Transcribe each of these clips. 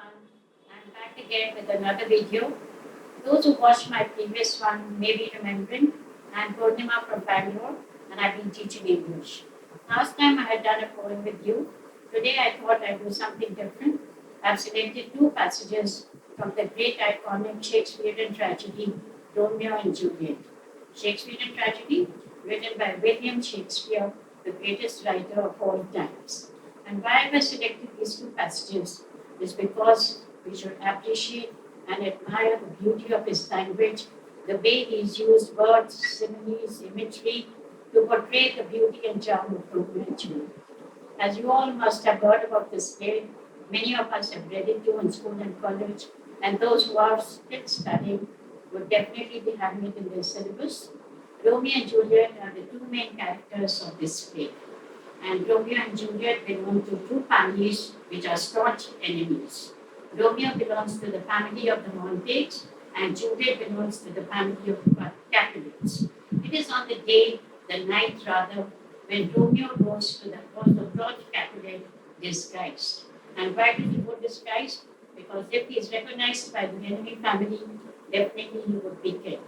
everyone. I'm back again with another video. Those who watched my previous one may be remembering I'm Purnima from Bangalore and I've been teaching English. Last time I had done a poem with you. Today I thought I'd do something different. I've selected two passages from the great iconic Shakespearean tragedy, Romeo and Juliet. Shakespearean tragedy, written by William Shakespeare, the greatest writer of all times. And why I selected these two passages is because we should appreciate and admire the beauty of his language, the way he's used words, similes, imagery to portray the beauty and charm of Romeo and Juliet. As you all must have heard about this play, many of us have read it too in school and college, and those who are still studying would definitely be having it in their syllabus. Romeo and Juliet are the two main characters of this play. And Romeo and Juliet belong to two families which are staunch enemies. Romeo belongs to the family of the Montagues, and Juliet belongs to the family of the Capulets. It is on the day, the night rather, when Romeo goes to the house of Lord Capulet disguised. And why does he go disguised? Because if he is recognized by the enemy family, definitely he would be killed.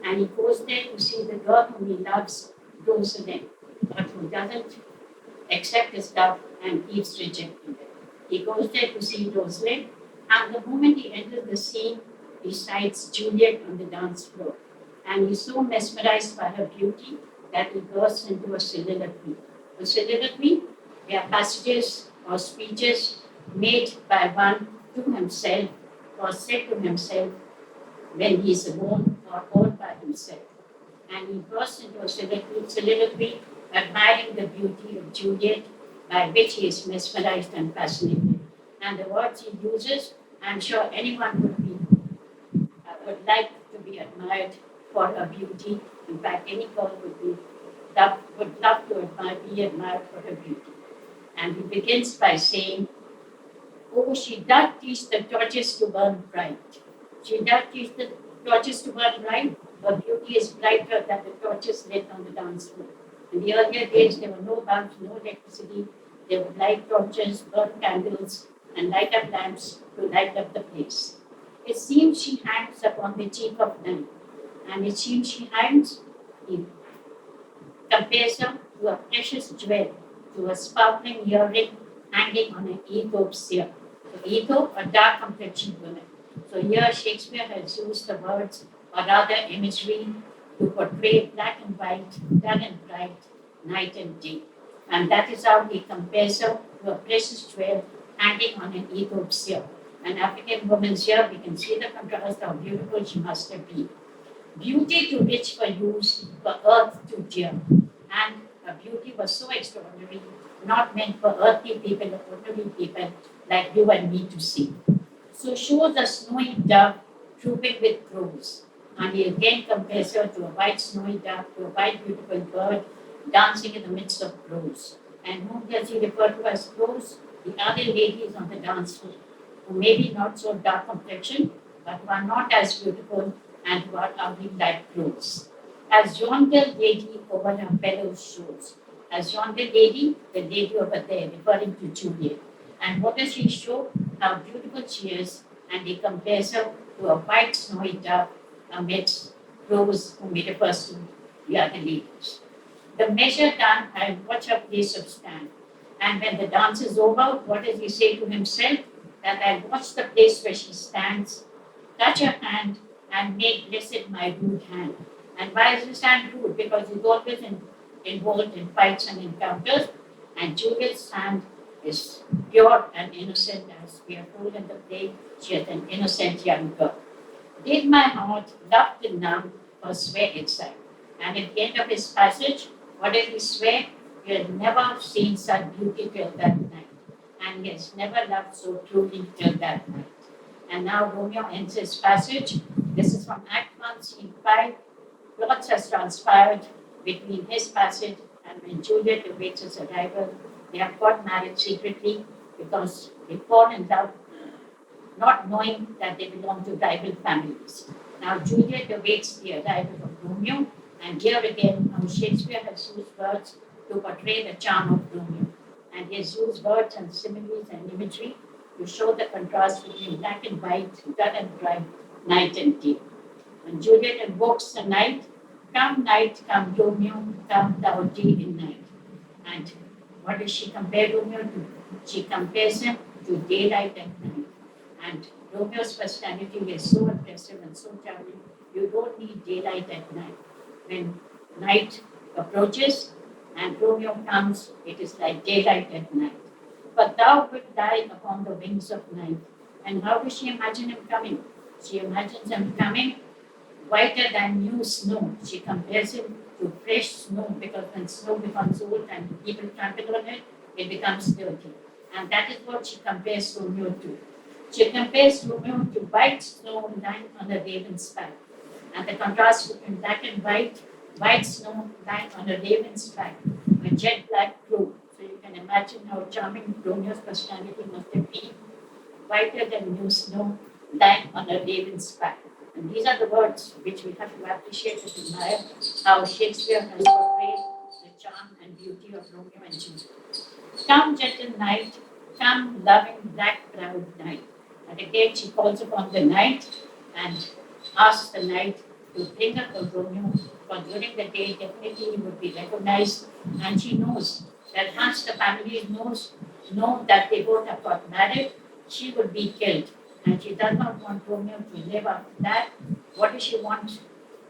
And he goes there to see the girl whom he loves, Rosalind, but who doesn't accept his love and keeps rejecting it. He goes there to see Rosalind, and the moment he enters the scene, he sights Juliet on the dance floor. And he's so mesmerized by her beauty that he bursts into a soliloquy. A soliloquy, they are passages or speeches made by one to himself or said to himself when he is alone or all by himself. And he bursts into a soliloquy admiring the beauty of Juliet, by which he is mesmerized and fascinated. And the words he uses, I'm sure anyone would like to be admired for her beauty. In fact, any girl would love to be admired for her beauty. And he begins by saying, oh, she does teach the torches to burn bright. She does teach the torches to burn bright. Her beauty is brighter than the torches lit on the dance floor. In the earlier days, there were no bulbs, no electricity. They would light torches, burn candles, and light up lamps to light up the place. It seems she hangs upon the cheek of night, and it seems she hangs, he compares her to a precious jewel, to a sparkling earring hanging on an Ethiope's ear. So Ethiop, a dark complexioned woman. So here Shakespeare has used the words, or rather imagery, to portray black and white, dull and bright, night and day. And that is how he compares her to a precious jewel hanging on an Ethiope's ear. An African woman's ear, we can see the contrast how beautiful she must have been. Beauty too rich for use, for earth too dear. And her beauty was so extraordinary, not meant for earthly people or ordinary people like you and me to see. So shows a snowy dove trooping with crows. And he again compares her to a white snowy dove, to a white beautiful bird dancing in the midst of crows. And whom does he refer to as crows? The other ladies on the dance floor, who may be not so dark complexion, but who are not as beautiful and who are ugly like crows. As yonder lady over her fellows shows. As yonder lady, the lady over there, referring to Juliet. And what does she show? How beautiful she is, and he compares her to a white snowy dove amidst crows whom he refers to the other ladies. The measure done, I watch her place of stand. And when the dance is over, what does he say to himself? That I watch the place where she stands, touch her hand, and make blessed my rude hand. And why is his hand rude? Because he's always involved in fights and encounters. And Juliet's hand is pure and innocent, as we are told in the play. She is an innocent young girl. Did my heart love to numb or swear itself? And at the end of his passage, what did he swear? He had never seen such beauty till that night. And he has never loved so truly till that night. And now Romeo ends his passage. This is from Act 1, Scene 5. Lots has transpired between his passage and when Juliet awaits his arrival. They have got married secretly because they fall in love, not knowing that they belong to rival families. Now Juliet awaits the arrival of Romeo, and here again, how Shakespeare has used words to portray the charm of Romeo. And he has used words and similes and imagery to show the contrast between black and white, dull and bright, night and day. And Juliet invokes the night. Come, come, Romeo, come thou day in night. And what does she compare Romeo to? She compares him to daylight at night. And Romeo's personality is so impressive and so charming. You don't need daylight at night. When night approaches and Romeo comes, it is like daylight at night. But thou wilt die upon the wings of night. And how does she imagine him coming? She imagines him coming whiter than new snow. She compares it to fresh snow because when snow becomes old and people trample on it, it becomes dirty. And that is what she compares Romeo to. She compares Romeo to white snow lying on a raven's back. And the contrast between black and white snow lying on a raven's back, a jet black cloak. So you can imagine how charming Romeo's personality must have been, whiter than new snow lying on a raven's back. And these are the words which we have to appreciate and admire how Shakespeare has portrayed the charm and beauty of Romeo and Juliet. Come, gentle night, come, loving black proud night. And again she calls upon the night and asks the night to bring up a Romeo, for during the day definitely he would be recognized, and she knows that once the family know that they both have got married, she would be killed. And she does not want Romeo to live after that. What does she want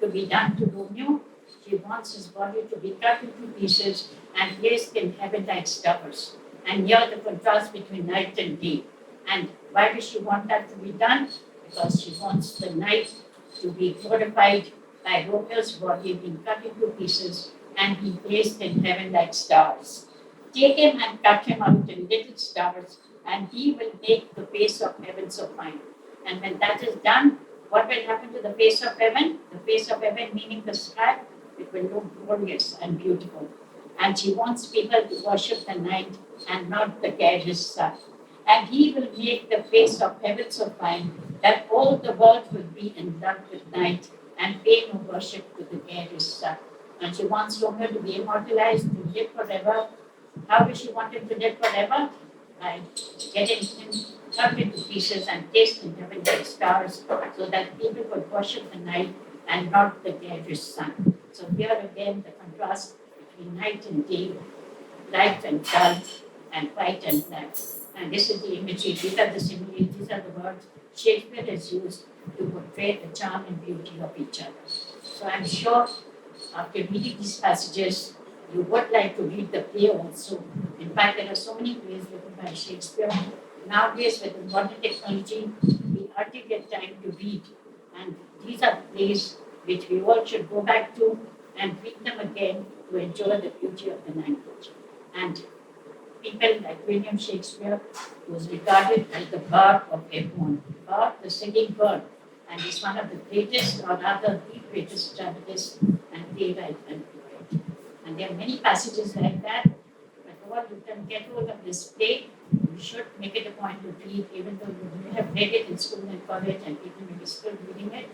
to be done to Romeo? She wants his body to be cut into pieces and placed in heaven like stars. And here the contrast between night and day. And why does she want that to be done? Because she wants the night to be glorified by Romeo's body being cut into pieces and be placed in heaven like stars. Take him and cut him out in little stars, and he will make the face of heaven so fine. And when that is done, what will happen to the face of heaven? The face of heaven, meaning the sky, it will look glorious and beautiful. And she wants people to worship the night and not the gorgeous sun. And he will make the face of heaven so fine that all the world will be in love with night and pay no worship to the gorgeous sun. And she wants Romeo to be immortalized, to live forever. How does she want him to live forever? By getting him cut into pieces and placed in heaven like stars, so that people could worship the night and not the gorgeous sun. So here again the contrast between night and day, light and dull, and white and black. And this is the imagery, these are the similes, these are the words Shakespeare has used to portray the charm and beauty of each other. So I'm sure after reading these passages, you would like to read the play also. In fact, there are so many plays written by Shakespeare. Nowadays, with modern technology, we hardly get time to read. And these are plays which we all should go back to and read them again to enjoy the beauty of the language. And people like William Shakespeare was regarded as the bard of everyone, bard, the singing bird, and he's one of the greatest, or rather the greatest dramatist and playwright and poet. And there are many passages like that, but all you can get hold of this play, you should make it a point to read, even though you may have read it in school and college and people may be still reading it,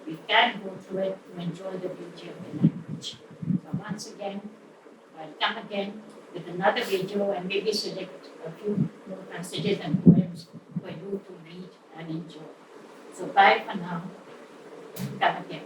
we can go through it to enjoy the beauty of the language. So once again, I'll come again with another video and maybe select a few more passages and poems for you to read and enjoy. So bye for now. Come again.